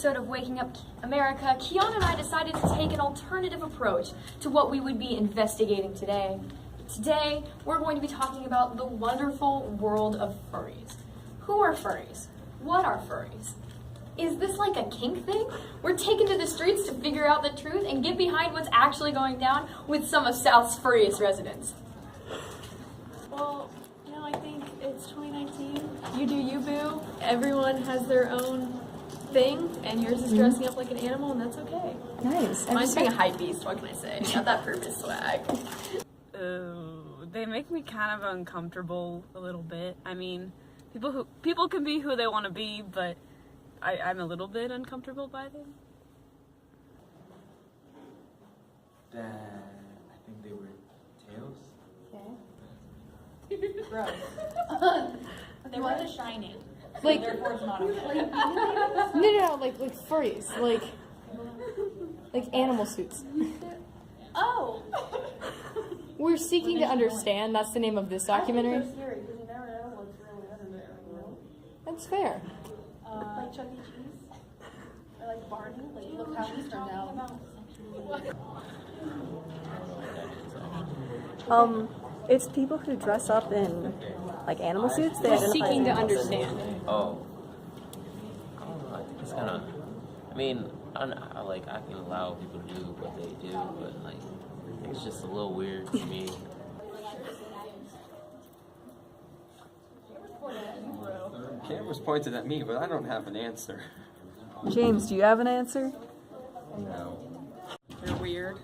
episode of Waking Up America, Kiana and I decided to take an alternative approach to what we would be investigating today. Today, we're going to be talking about the wonderful world of furries. Who are furries? What are furries? Is this like a kink thing? We're taken to the streets to figure out the truth and get behind what's actually going down with some of South's furriest residents. Well, you know, I think it's 2019. You do you, boo. Everyone has their own thing, and yours is dressing up like an animal, and that's okay. Nice. Mine's being a hype beast, what can I say? Got that purpose swag. They make me kind of uncomfortable a little bit. I mean, people can be who they want to be, but I'm a little bit uncomfortable by them. I think they were tails. Okay. Gross. They were The Shining. Like, Therefore it's not okay. no, like furries, like animal suits. Oh! We're seeking to understand. That's the name of this documentary. That's fair. Like Chuck E. Cheese? Or like Barney? Like, look how he's turned out. It's people who dress up in like animal suits. They We're identify seeking to as animals. understand. Oh. I don't know. I think it's kind of. I mean, I can allow people to do what they do, but like, I think it's just a little weird to me. Camera's pointed at me, but I don't have an answer. James, do you have an answer? No. They're weird.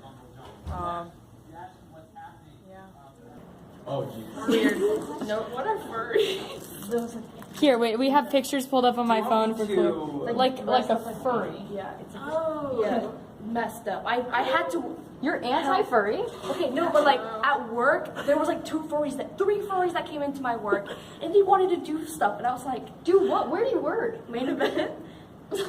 Yeah. Oh, geez. Weird. No, what are furries? Here, wait. We have pictures pulled up on my phone for clue. Like a furry. Yeah, it's yeah, messed up. I had to. You're anti-furry? Okay, no, but like at work, there was like three furries that came into my work, and they wanted to do stuff, and I was like, Do what? Where do you work? main event.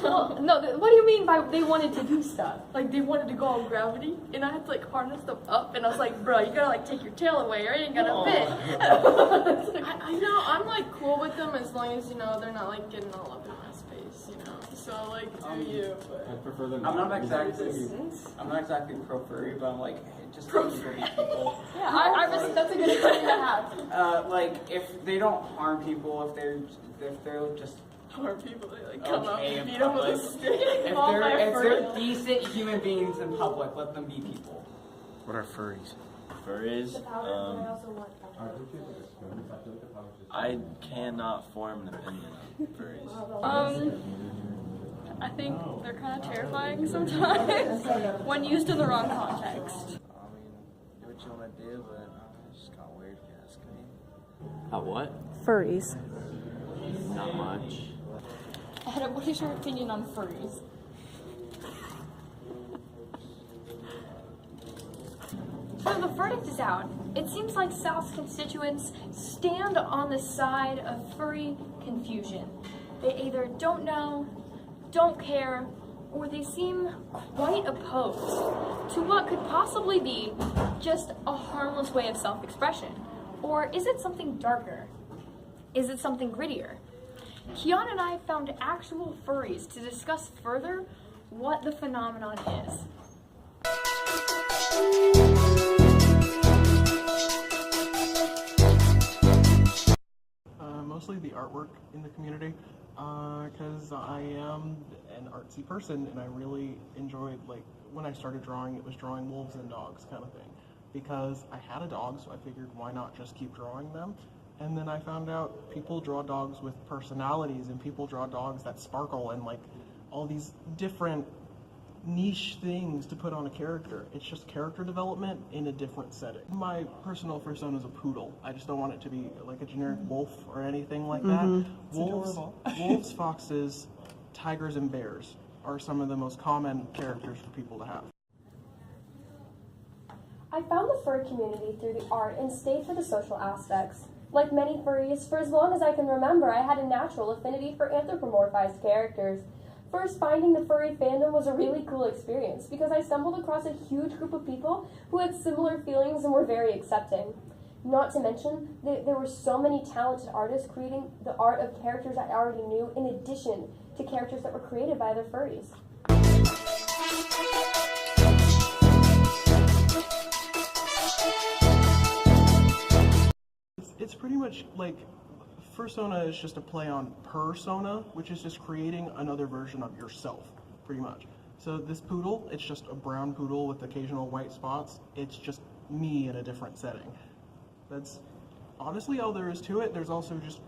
Well, no, what do you mean by they wanted to do stuff? Like they wanted to go on gravity, and I had to like harness them up, and I was like, bro, you gotta like take your tail away, or it ain't gonna fit. I know, I'm like cool with them as long as, you know, they're not like getting all up in my space, you know. So like, do you? But I prefer them. I'm not exactly pro furry, but I'm like, hey, just let people be people. Yeah, that's a good opinion to have. Like if they don't harm people, if they're just Or people, they like come up okay and in beat them with a public, stick. if they're decent human beings in public, let them be people. What are furries? Furries, I cannot form an opinion on furries. I think they're kind of terrifying sometimes when used in the wrong context. I mean, do what you want to do, but it's just kind of weird if you ask me. What? Furries. Not much. Adam, what is your opinion on furries? So the verdict is out. It seems like South's constituents stand on the side of furry confusion. They either don't know, don't care, or they seem quite opposed to what could possibly be just a harmless way of self-expression. Or is it something darker? Is it something grittier? Kiana and I found actual furries to discuss further what the phenomenon is. Mostly the artwork in the community, because I am an artsy person and I really enjoyed, like, when I started drawing, it was drawing wolves and dogs kind of thing, because I had a dog, so I figured why not just keep drawing them. And then I found out people draw dogs with personalities, and people draw dogs that sparkle, and like all these different niche things to put on a character. It's just character development in a different setting. My personal persona is a poodle. I just don't want it to be like a generic wolf or anything like that. Wolves, foxes, tigers, and bears are some of the most common characters for people to have. I found the fur community through the art and stayed for the social aspects. Like many furries, for as long as I can remember, I had a natural affinity for anthropomorphized characters. First, finding the furry fandom was a really cool experience because I stumbled across a huge group of people who had similar feelings and were very accepting. Not to mention, there were so many talented artists creating the art of characters I already knew, in addition to characters that were created by other furries. It's pretty much like fursona is just a play on persona, which is just creating another version of yourself, pretty much. So this poodle, it's just a brown poodle with occasional white spots. It's just me in a different setting. That's honestly all there is to it. There's also just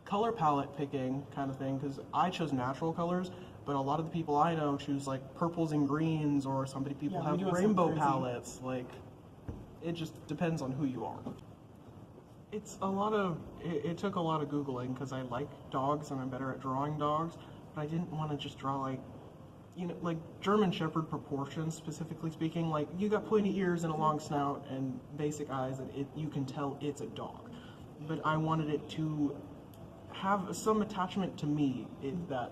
color palette picking kind of thing, because I chose natural colors, but a lot of the people I know choose like purples and greens, or people have rainbow palettes. Like, it just depends on who you are. It's a lot of, it took a lot of Googling, because I like dogs and I'm better at drawing dogs, but I didn't want to just draw like, like German Shepherd proportions, specifically speaking. Like, you got pointy ears and a long snout and basic eyes, and you can tell it's a dog. But I wanted it to have some attachment to me, if that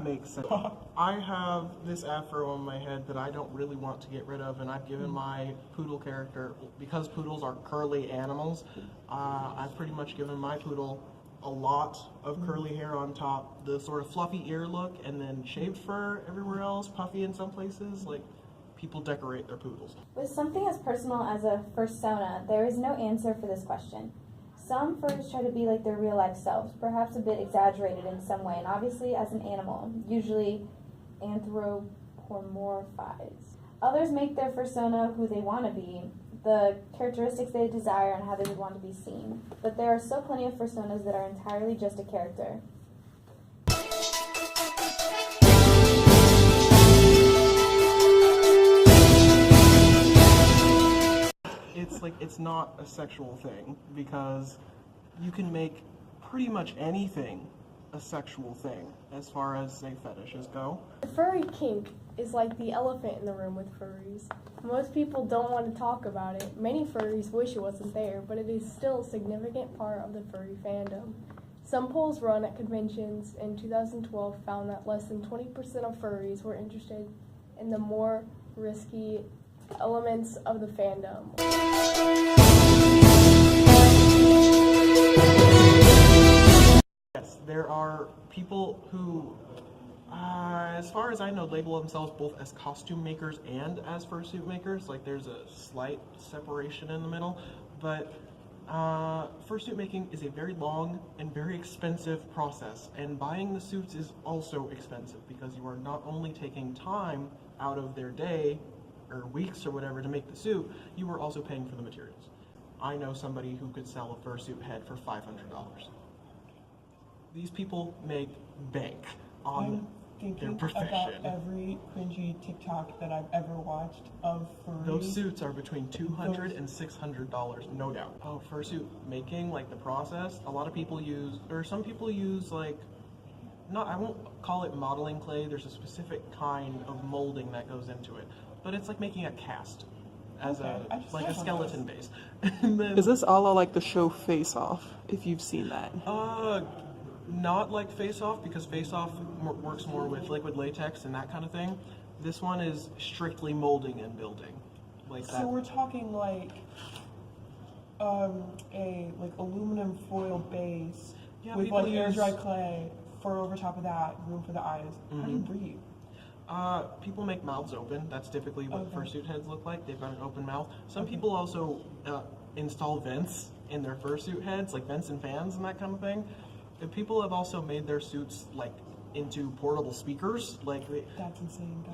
makes sense. I have this afro on my head that I don't really want to get rid of, and I've given my poodle character, because poodles are curly animals, I've pretty much given my poodle a lot of curly hair on top, the sort of fluffy ear look, and then shaved fur everywhere else, puffy in some places. Like, people decorate their poodles. With something as personal as a fursona, there is no answer for this question. Some furries try to be like their real-life selves, perhaps a bit exaggerated in some way, and obviously as an animal, usually anthropomorphized. Others make their fursona who they want to be, the characteristics they desire, and how they would want to be seen. But there are still plenty of fursonas that are entirely just a character. It's not a sexual thing, because you can make pretty much anything a sexual thing as far as, say, fetishes go. The furry kink is like the elephant in the room with furries. Most people don't want to talk about it. Many furries wish it wasn't there, but it is still a significant part of the furry fandom. Some polls run at conventions in 2012 found that less than 20% of furries were interested in the more risky elements of the fandom. Yes, there are people who, as far as I know, label themselves both as costume makers and as fursuit makers. Like, there's a slight separation in the middle, but fursuit making is a very long and very expensive process, and buying the suits is also expensive, because you are not only taking time out of their day or weeks or whatever to make the suit, you are also paying for the materials. I know somebody who could sell a fursuit head for $500. These people make bank on their profession. About every cringy TikTok that I've ever watched of furries. Those suits are between $200 and $600, no doubt. Oh, fursuit making, like the process, a lot of people use, or some people use, like, I won't call it modeling clay, there's a specific kind of molding that goes into it. But it's like making a cast as a skeleton base. Is this a la like the show Face Off, if you've seen that? Not like Face Off, because Face Off works more with liquid latex and that kind of thing. This one is strictly molding and building. Like that. So we're talking like a aluminum foil base with like air dry clay, fur over top of that, room for the eyes. How do you breathe? People make mouths open. That's typically what fursuit heads look like. They've got an open mouth. Some people also install vents in their fursuit heads, like vents and fans and that kind of thing. And people have also made their suits like into portable speakers. Like that's insane.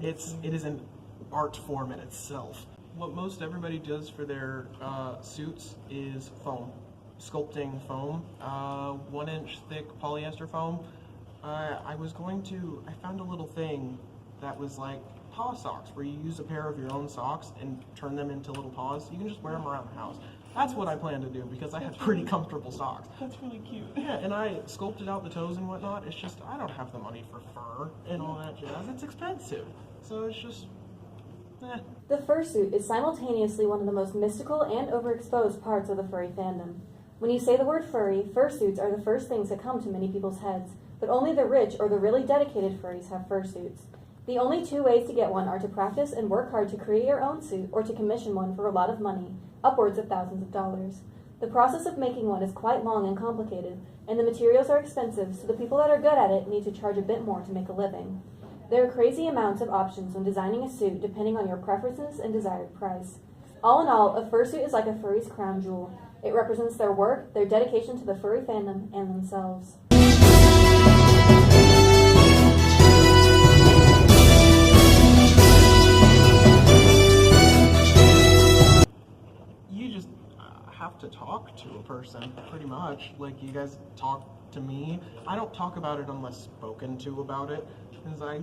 It is an art form in itself. What most everybody does for their suits is foam, sculpting foam, 1-inch thick polyester foam. I found a little thing that was like paw socks, where you use a pair of your own socks and turn them into little paws. You can just wear them around the house. That's what I plan to do, because I have pretty comfortable socks. That's really cute. Yeah, and I sculpted out the toes and whatnot. It's just, I don't have the money for fur and all that jazz. It's expensive. So it's just, The fursuit is simultaneously one of the most mystical and overexposed parts of the furry fandom. When you say the word furry, fursuits are the first things that come to many people's heads, but only the rich or the really dedicated furries have fursuits. The only two ways to get one are to practice and work hard to create your own suit or to commission one for a lot of money, upwards of thousands of dollars. The process of making one is quite long and complicated, and the materials are expensive, so the people that are good at it need to charge a bit more to make a living. There are crazy amounts of options when designing a suit depending on your preferences and desired price. All in all, a fursuit is like a furry's crown jewel. It represents their work, their dedication to the furry fandom, and themselves. You just have to talk to a person, pretty much. Like, you guys talk to me. I don't talk about it unless spoken to about it, because I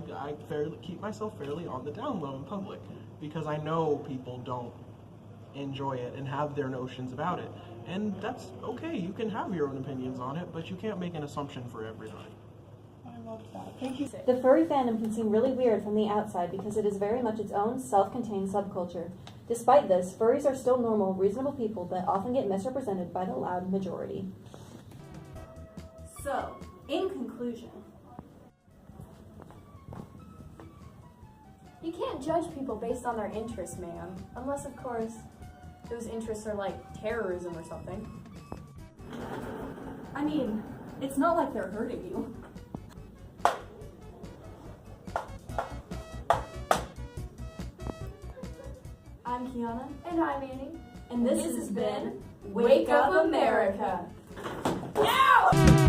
keep myself fairly on the down low in public, because I know people don't enjoy it and have their notions about it. And that's okay, you can have your own opinions on it, but you can't make an assumption for everybody. I love that. Thank you. The furry fandom can seem really weird from the outside because it is very much its own self-contained subculture. Despite this, furries are still normal, reasonable people that often get misrepresented by the loud majority. So, in conclusion, You can't judge people based on their interests, ma'am. Unless, of course, those interests are like terrorism or something. I mean, it's not like they're hurting you. I'm Kiana. And I'm Annie. And this has been Wake Up America. Yeah!